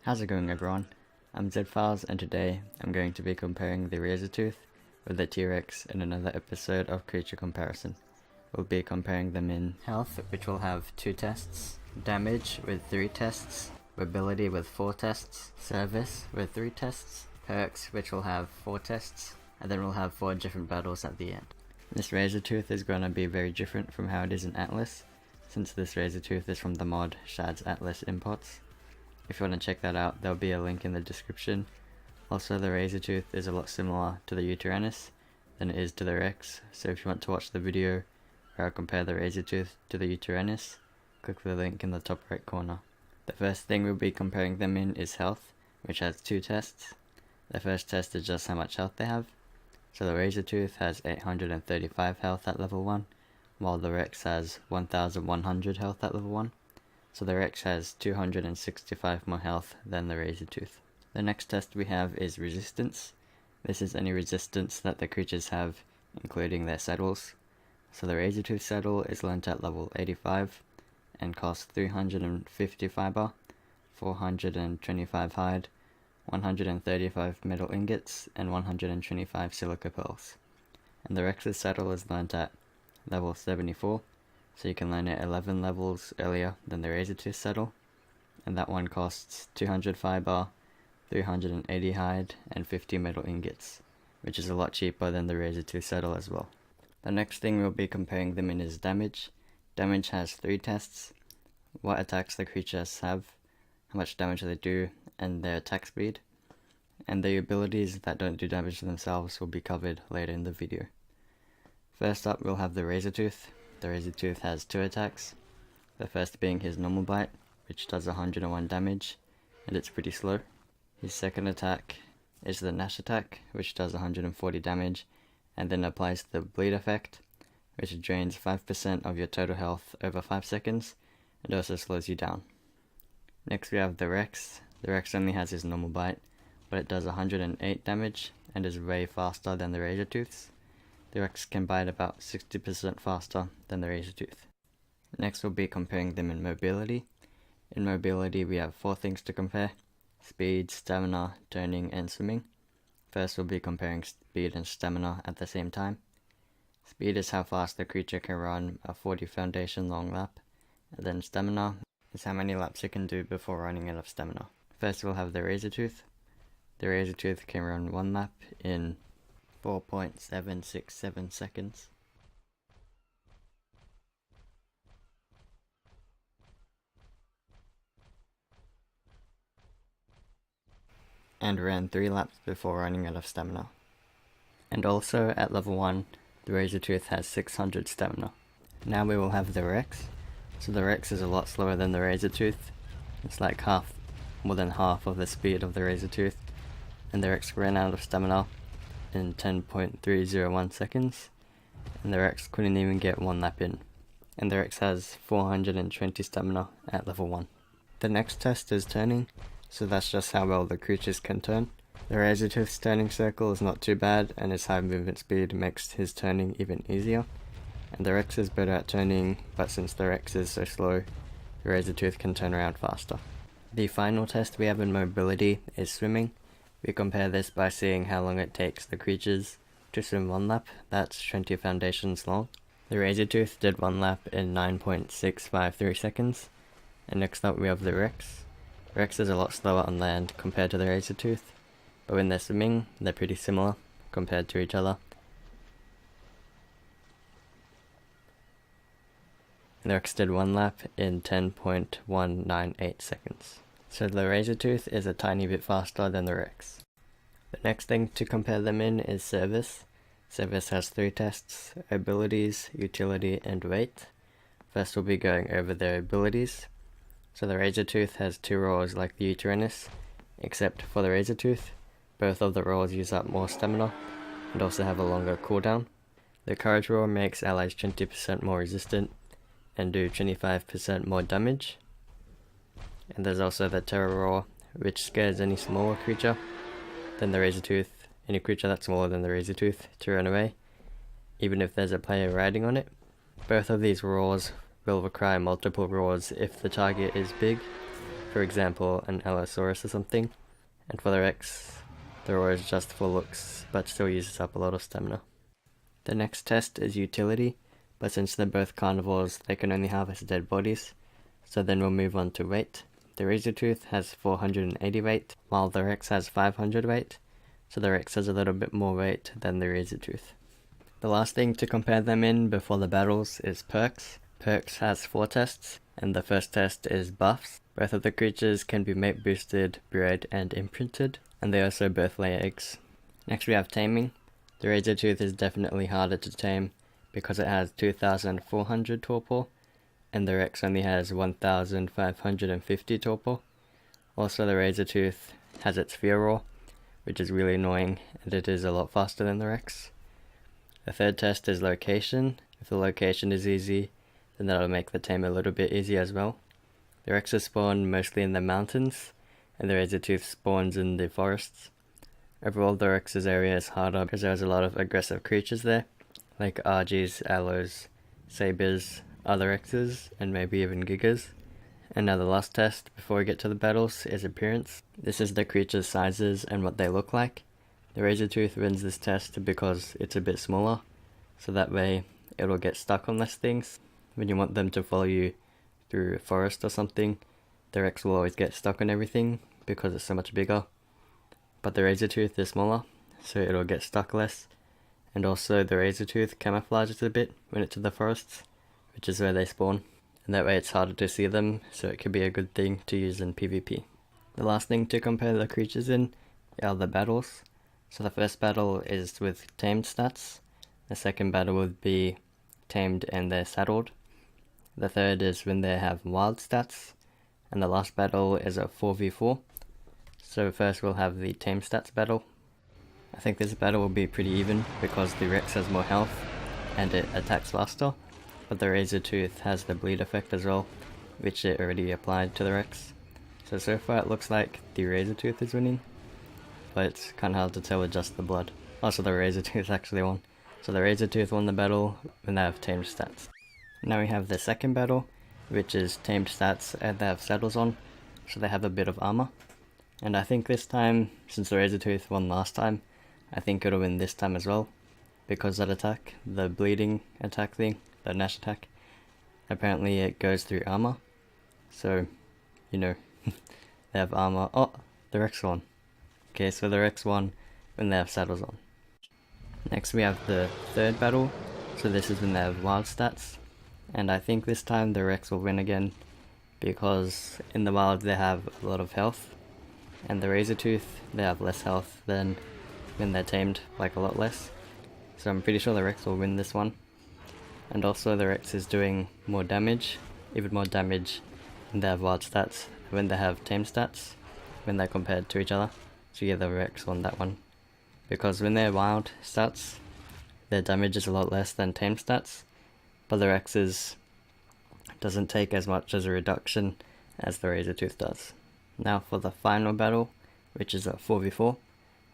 How's it going, everyone? I'm Zfiles, and today I'm going to be comparing the Razortooth with the T-Rex in another episode of Creature Comparison. We'll be comparing them in health, which will have 2 tests, damage with 3 tests, mobility with 4 tests, service with 3 tests, perks which will have 4 tests, and then we'll have 4 different battles at the end. This Razortooth is going to be very different from how it is in Atlas, since this Razortooth is from the mod Shad's Atlas imports. If you want to check that out, there'll be a link in the description. Also, the Razortooth is a lot similar to the Uteranus than it is to the Rex, so if you want to watch the video where I compare the Razortooth to the Uteranus, click the link in the top right corner. The first thing we'll be comparing them in is health, which has 2 tests. The first test is just how much health they have. So the Razortooth has 835 health at level 1, while the Rex has 1100 health at level 1. So the Rex has 265 more health than the Razortooth. The next test we have is resistance. This is any resistance that the creatures have, including their saddles. So the Razortooth saddle is learnt at level 85 and costs 350 fiber, 425 hide, 135 metal ingots, and 125 silica pearls. And the Rex's saddle is learnt at level 74. So you can learn it 11 levels earlier than the Razortooth saddle, and that one costs 200 fiber, 380 hide, and 50 metal ingots, which is a lot cheaper than the Razortooth saddle as well. The next thing we'll be comparing them in is damage. Damage has 3 tests: what attacks the creatures have, how much damage they do, and their attack speed. And the abilities that don't do damage to themselves will be covered later in the video. First up, we'll have the Razortooth. The Razortooth has 2 attacks, the first being his normal bite, which does 101 damage, and it's pretty slow. His second attack is the Gnash attack, which does 140 damage, and then applies the bleed effect, which drains 5% of your total health over 5 seconds, and also slows you down. Next we have the Rex. The Rex only has his normal bite, but it does 108 damage, and is way faster than the Razortooths. The Rex can bite about 60% faster than the Razortooth. Next we'll be comparing them in mobility. In mobility we have 4 things to compare: speed, stamina, turning, and swimming. First we'll be comparing speed and stamina at the same time. Speed is how fast the creature can run a 40 foundation long lap, and then stamina is how many laps it can do before running out of stamina. First we'll have the Razortooth. The Razortooth can run 1 lap in 4.767 seconds. And ran 3 laps before running out of stamina. And also at level 1, the Razortooth has 600 stamina. Now we will have the Rex. So the Rex is a lot slower than the Razortooth. It's like more than half of the speed of the Razortooth. And the Rex ran out of stamina in 10.301 seconds, and the Rex couldn't even get 1 lap in, and the Rex has 420 stamina at level 1. The next test is turning, so that's just how well the creatures can turn. The Razortooth's turning circle is not too bad, and his high movement speed makes his turning even easier, and the Rex is better at turning, but since the Rex is so slow, the Razortooth can turn around faster. The final test we have in mobility is swimming. We compare this by seeing how long it takes the creatures to swim 1 lap. That's 20 foundations long. The Razortooth did 1 lap in 9.653 seconds. And next up we have the Rex. Rex is a lot slower on land compared to the Razortooth, but when they're swimming, they're pretty similar compared to each other. The Rex did 1 lap in 10.198 seconds. So the Razortooth is a tiny bit faster than the Rex. The next thing to compare them in is service. Service has 3 tests: abilities, utility, and weight. First we'll be going over their abilities. So the Razortooth has 2 roars like the Uteranus, except for the Razortooth, both of the roars use up more stamina, and also have a longer cooldown. The Courage roar makes allies 20% more resistant, and do 25% more damage. And there's also the Terror Roar, which scares any smaller creature than the Razortooth, any creature that's smaller than the Razortooth, to run away, even if there's a player riding on it. Both of these roars will require multiple roars if the target is big, for example an Allosaurus or something. And for the Rex, the Roar is just for looks, but still uses up a lot of stamina. The next test is utility, but since they're both carnivores, they can only harvest dead bodies, so then we'll move on to weight. The Razortooth has 480 weight, while the Rex has 500 weight, so the Rex has a little bit more weight than the Razortooth. The last thing to compare them in before the battles is perks. Perks has 4 tests, and the first test is buffs. Both of the creatures can be mate boosted, bred, and imprinted, and they also both lay eggs. Next we have taming. The Razortooth is definitely harder to tame because it has 2400 torpor, and the Rex only has 1550 torpor. Also the Razortooth has its fear roar, which is really annoying, and it is a lot faster than the Rex. The third test is location. If the location is easy, then that'll make the tame a little bit easier as well. The Rexes spawn mostly in the mountains, and the Razortooth spawns in the forests. Overall, the Rex's area is harder because there's a lot of aggressive creatures there, like Argies, Allos, Sabers, other Rexes, and maybe even Gigas. And now the last test before we get to the battles is appearance. This is the creature's sizes and what they look like. The Razortooth wins this test because it's a bit smaller, so that way it'll get stuck on less things. When you want them to follow you through a forest or something, the Rex will always get stuck on everything because it's so much bigger. But the Razortooth is smaller, so it'll get stuck less. And also the Razortooth camouflages a bit when it's in the forests, which is where they spawn. And that way it's harder to see them, so it could be a good thing to use in PvP. The last thing to compare the creatures in are the battles. So the first battle is with tamed stats. The second battle would be tamed and they're saddled. The third is when they have wild stats. And the last battle is a 4v4. So first we'll have the tame stats battle. I think this battle will be pretty even because the Rex has more health and it attacks faster. But the Razortooth has the bleed effect as well, which it already applied to the Rex. So far it looks like the Razortooth is winning, but it's kinda hard to tell with just the blood. Also the Razortooth actually won. So the Razortooth won the battle when they have tamed stats. Now we have the second battle, which is tamed stats and they have saddles on, so they have a bit of armor. And I think this time, since the Razortooth won last time, I think it'll win this time as well, because that attack, the bleeding attack thing, the Nash attack, apparently it goes through armor, so, you know, they have armor. Oh, the Rex won. Okay, so the Rex won when they have saddles on. Next we have the third battle, so this is when they have wild stats, and I think this time the Rex will win again, because in the wild they have a lot of health, and the Razortooth, they have less health than when they're tamed, like a lot less, so I'm pretty sure the Rex will win this one. And also the Rex is doing more damage, even more damage when they have wild stats, when they have tame stats, when they're compared to each other. So yeah, the Rex won that one. Because when they're wild stats, their damage is a lot less than tame stats, but the Rex's doesn't take as much as a reduction as the Razortooth does. Now for the final battle, which is a 4v4.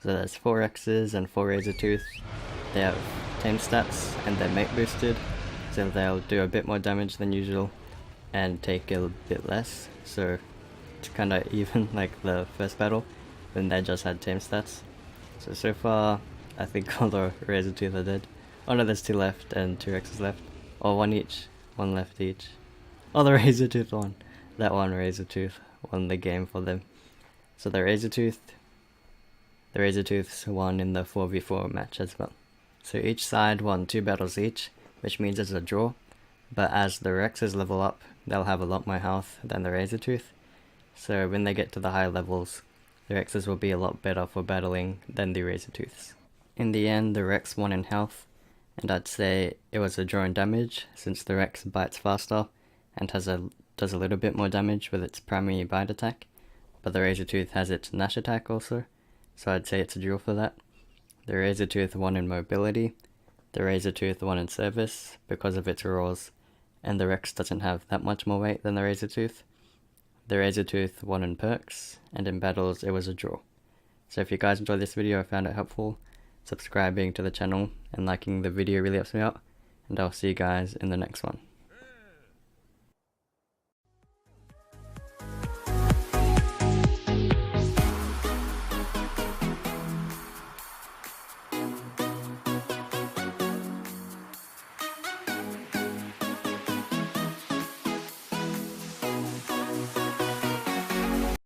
So there's 4 Rexes and 4 Razortooth. They have tame stats and they're mate boosted, so they'll do a bit more damage than usual and take a bit less, so it's kinda even like the first battle when they just had tame stats. So far I think all the Razortooth are dead. Oh no, there's 2 left and 2 Rexes left. Or 1 each, 1 left each. Oh, the Razortooth won. That one Razortooth won the game for them. So the Razortooths won in the 4v4 match as well. So each side won 2 battles each, which means it's a draw, but as the Rexes level up, they'll have a lot more health than the Razortooth, so when they get to the higher levels, the Rexes will be a lot better for battling than the Razortooths. In the end, the Rex won in health, and I'd say it was a draw in damage, since the Rex bites faster and does a little bit more damage with its primary bite attack, but the Razortooth has its Nash attack also, so I'd say it's a draw for that. The Razortooth won in mobility, the Razortooth won in service because of its roars, and the Rex doesn't have that much more weight than the Razortooth. The Razortooth won in perks, and in battles it was a draw. So if you guys enjoyed this video or found it helpful, subscribing to the channel and liking the video really helps me out, and I'll see you guys in the next one.